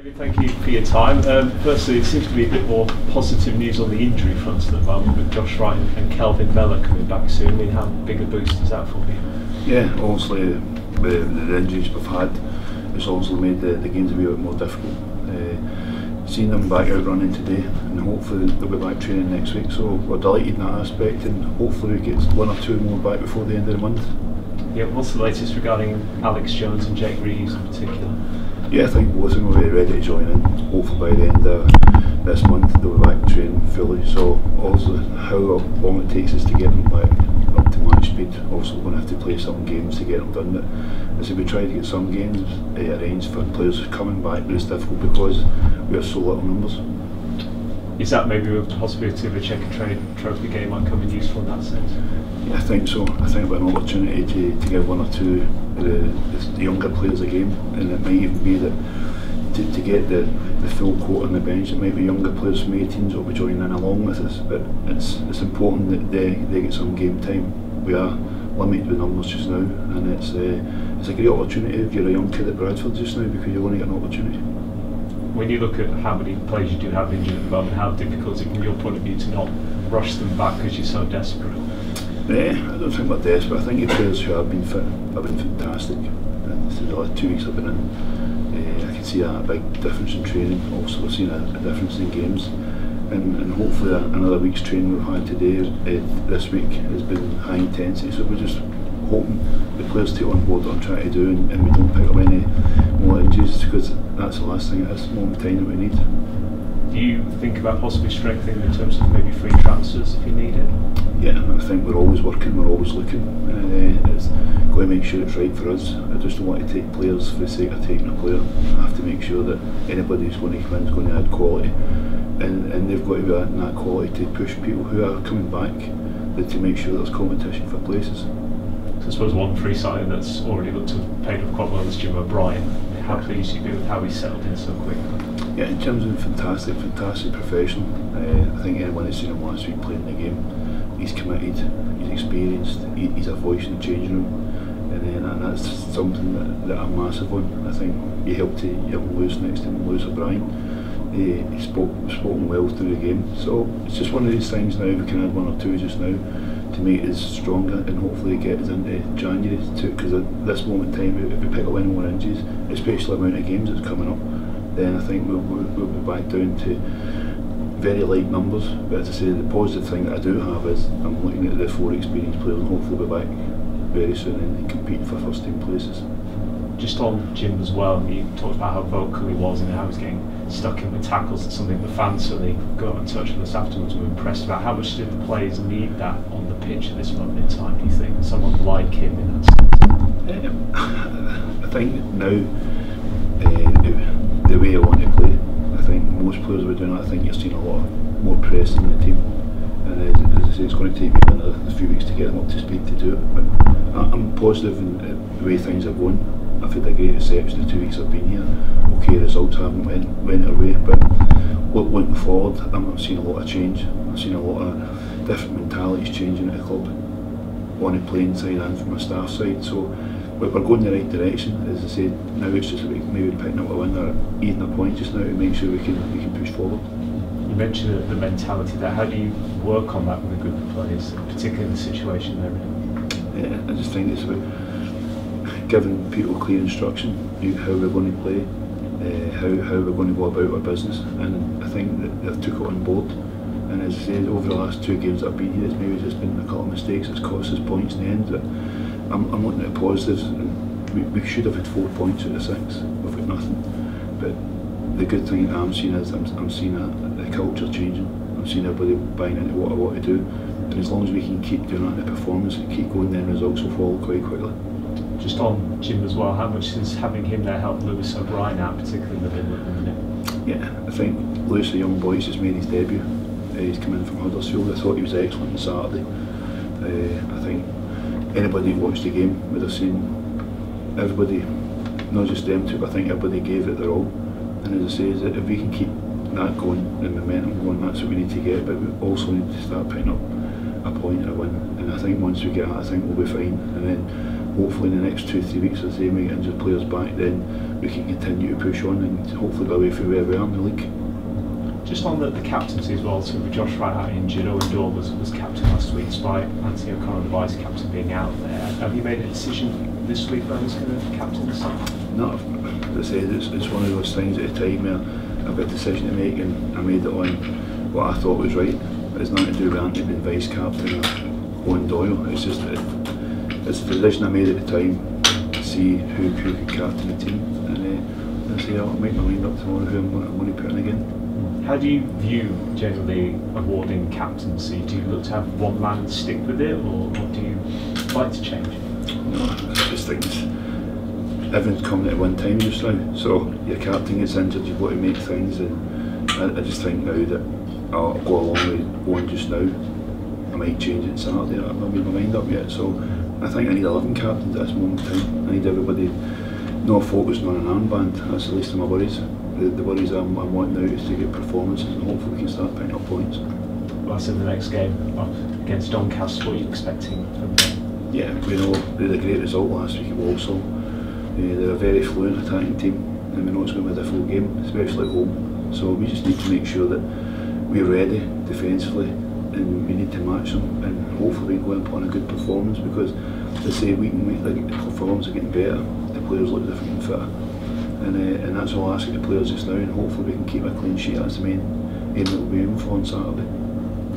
David, thank you for your time. Firstly, it seems to be a bit more positive news on the injury front at the moment, with Josh Wright and Kelvin Miller coming back soon. I mean, how big a boost is that for you? Yeah, obviously the injuries we've had, it's also made the games a wee bit more difficult. Seeing them back out running today, and hopefully they'll be back training next week, so we're delighted in that aspect, and hopefully we get one or two more back before the end of the month. Yeah, what's the latest regarding Alex Jones and Jake Reeves in particular? Yeah, I think both of them will be ready to join in. Hopefully by the end of this month they'll be back training fully. So also how long it takes us to get them back up to match speed. Also we're going to have to play some games to get them done. But as we try to get some games arranged for players coming back, but it's difficult because we have so little numbers. Is that maybe a possibility of a check and trade trophy game might come in useful in that sense? Yeah, I think so. I think we've got an opportunity to give one or two the younger players a game, and it might even be that to get the full court on the bench, it might be younger players from 18s will be joining in along with us, but it's important that they get some game time. We are limited with numbers just now, and it's a great opportunity if you're a young kid at Bradford just now, because you're going to get an opportunity. When you look at how many players you do have injured at the moment, how difficult is it from your point of view to not rush them back because you're so desperate? I don't think we're desperate. I think the players who have been fit have been fantastic. And the last 2 weeks I've been in, I can see a big difference in training. Also we've seen a difference in games, and hopefully another week's training we've had today, this week, has been high intensity. So we're just hoping the players take on board what I'm trying to do, and we don't pick up any more injuries, because that's the last thing at this moment in time that we need. Do you think about possibly strengthening in terms of maybe free transfers if you need it? Yeah, I think we're always working, we're always looking. It's got to make sure it's right for us. I just don't want to take players for the sake of taking a player. I have to make sure that anybody who's going to come in is going to add quality, and they've got to be adding that quality to push people who are coming back, to make sure there's competition for places. So I suppose one free signing that's already looked to have paid off quite well is Jim O'Brien. How pleased you be with how he settled in so quickly? Yeah, in terms of fantastic professional. I think anyone who's seen him last week playing the game, he's committed, he's experienced, he's a voice in the changing room, and that's something that I'm massive on. I think he helped to lose next to him, Lewis O'Brien. He spoken well through the game, so it's just one of these things now. We can add one or two just now to make us stronger, and hopefully get us into January too, because at this moment in time, if we pick up any more injuries, especially the amount of games that's coming up, then I think we'll be back down to very light numbers. But as I say, the positive thing that I do have is I'm looking at the 4 experienced players, and hopefully we'll be back very soon and compete for first team places. Just on Jim as well, you talked about how vocal he was and how he was getting stuck in with tackles. It's something the fans certainly got in touch with us afterwards and were impressed about. How much did the players need that on the pitch at this moment in time, do you think? Someone like him in that sense? I think now, the way I want to play, I think most players were doing it. I think you're seeing a lot more press in the team, and as I say, it's going to take me another few weeks to get them up to speed to do it, but I'm positive in the way things are going. I've had a great reception the 2 weeks I've been here. Okay, results haven't went our way, but looking forward, I'm seeing a lot of change. I've seen a lot of different mentalities changing at the club, on the playing side and from the staff side. So we're going in the right direction. As I said, now it's just about maybe picking up a win or even a point just now to make sure we can push forward. You mentioned the mentality there. How do you work on that with a group of players, particularly in the situation they're in? Yeah, I just think it's about giving people clear instruction, how we're going to play, how we're going to go about our business, and I think that they've took it on board. And as I said, over the last 2 games that I've been here, it's maybe just been a couple of mistakes that's cost us points in the end, but I'm looking at the positives, and we should have had 4 points out of 6, we've got nothing. But the good thing that I'm seeing is I'm seeing the culture changing. I'm seeing everybody buying into what I want to do, and as long as we can keep doing that in the performance and keep going, then results will follow quite quickly. Just on Jim as well, how much does having him there help Lewis O'Brien out, particularly in the middle at the minute? Yeah, I think Lewis, a young boy, has just made his debut. He's come in from Huddersfield. I thought he was excellent on Saturday. I think anybody who watched the game would have seen everybody, not just them two, but I think everybody gave it their all. And as I say, if we can keep that going and momentum going, that's what we need to get, but we also need to start picking up a point and a win. And I think once we get that, I think we'll be fine. And then hopefully in the next 2-3 weeks, as they make injured players back, then we can continue to push on and hopefully go away from where we are in the league. Just on the captaincy as well, so with Josh Wright out injured, Owen Dore was captain last week, despite Anthony O'Connor, the vice captain, being out there. Have you made a decision this week about who's going to captain this time? No, as I said, it's one of those things at a time where I've got a decision to make, and I made it on what I thought was right. It's nothing to do with Anthony being vice captain or Owen Doyle. It's just it's the decision I made at the time to see who could captain the team, and I say I'll make my mind up tomorrow who I'm going to put in again. How do you view generally awarding captaincy? Do you look to have one man and stick with it, or do you like to change? No, I just think everyone's coming at one time just now. So your captain gets injured, you've got to make things, and I just think now that I'll go along with one just now. I might change it Saturday. I've not made my mind up yet. So I think I need 11 captains at this moment in time. I need everybody not focusing on an armband. That's the least of my worries. The worries I'm wanting now is to get performances, and hopefully we can start picking up points. Well, that's in the next game against Doncaster. What are you expecting from them? Yeah, we know they had a great result last week at Walsall. They're a very fluent attacking team, and we know it's going to be a difficult game, especially at home. So we just need to make sure that we're ready defensively, and we need to match them, and hopefully we can go and put on a good performance, because they say week and week the performances are getting better, the players look different and fitter. And that's all I ask of the players just now, and hopefully we can keep a clean sheet. That's the main aim that we'll be aiming for on Saturday.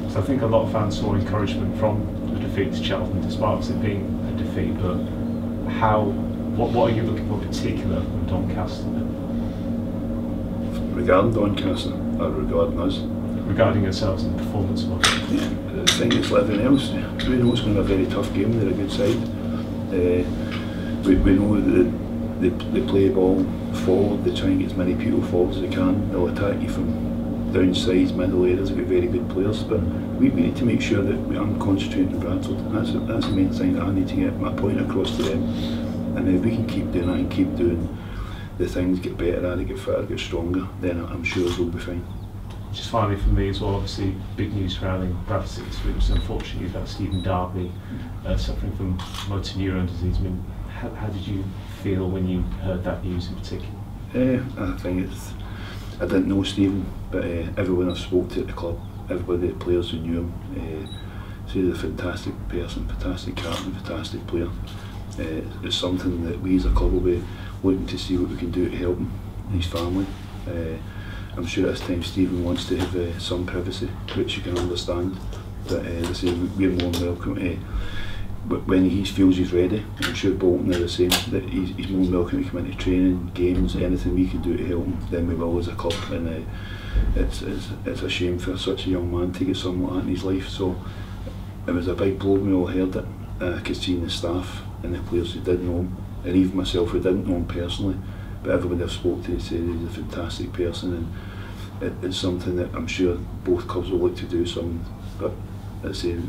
So I think a lot of fans saw encouragement from the defeat to Cheltenham, despite it being a defeat. But what are you looking for in particular from Doncaster? Regarding Doncaster, or regarding us? Regarding yourselves and the performance of us. Yeah, the thing is, like everything else, we know it's going to be a very tough game. They're a good side. We know that they play ball forward, they try and get as many people forward as they can. They'll attack you from downsides, middle areas. They've got very good players, but we need to make sure that I'm concentrating on Bradford. That's the main thing that I need to get my point across to them. And if we can keep doing that and keep doing the things, get better at it, get fitter, get stronger, then I'm sure we'll be fine. Just finally for me as well, obviously big news surrounding Bradford City this week. So unfortunately you've got Stephen Darby suffering from motor neuron disease. I mean, how did you feel when you heard that news in particular? I think I didn't know Stephen, but everyone I spoke to at the club, everybody, the players who knew him, said he's a fantastic person, fantastic captain, fantastic player. It's something that we as a club will be looking to see what we can do to help him and his family. I'm sure at this time Stephen wants to have some privacy, which you can understand, but they say we're more than welcome when he feels he's ready. I'm sure Bolton are the same, that he's more than welcome to come into training, games, anything we can do to help him, then we will as a club. And it's a shame for such a young man to get something like that in his life. So it was a big blow when we all heard it. I could see in the staff and the players who did know him, and even myself who didn't know him personally, but everybody I've spoke to said he's a fantastic person, and it's something that I'm sure both clubs will look to do something. But as I say,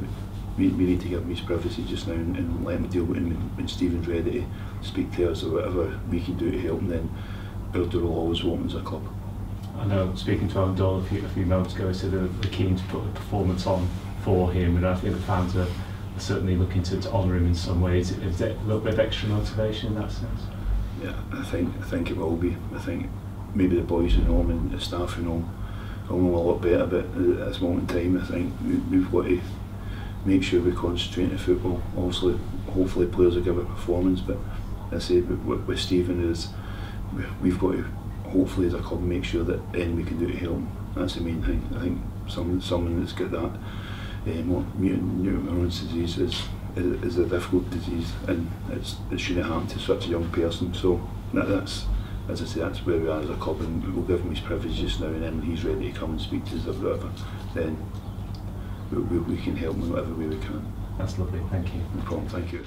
we need to give him his privacy just now and let him deal with him when Stephen's ready to speak to us, or whatever we can do to help him, then our door will always open as a club. I know, speaking to Owen Dole a few moments ago, he said they're keen to put a performance on for him, and I think the fans are certainly looking to honour him in some ways. Is there a little bit of extra motivation in that sense? Yeah, I think it will be. I think maybe the boys who know him and the staff who know him will know a lot better, but at this moment in time I think we've got to make sure we concentrate on football. Obviously, hopefully players will give a performance, but as I say, with Stephen, we've got to hopefully as a club make sure that anything we can do to help him. That's the main thing. I think someone that's got that mutant neuron's disease is a difficult disease, and it shouldn't happen to such a young person. So that's, as I say, that's where we are as a club, and we'll give him his privilege just now, and then when he's ready to come and speak to us or whatever, then we can help him in whatever way we can. That's lovely, thank you. No problem, thank you.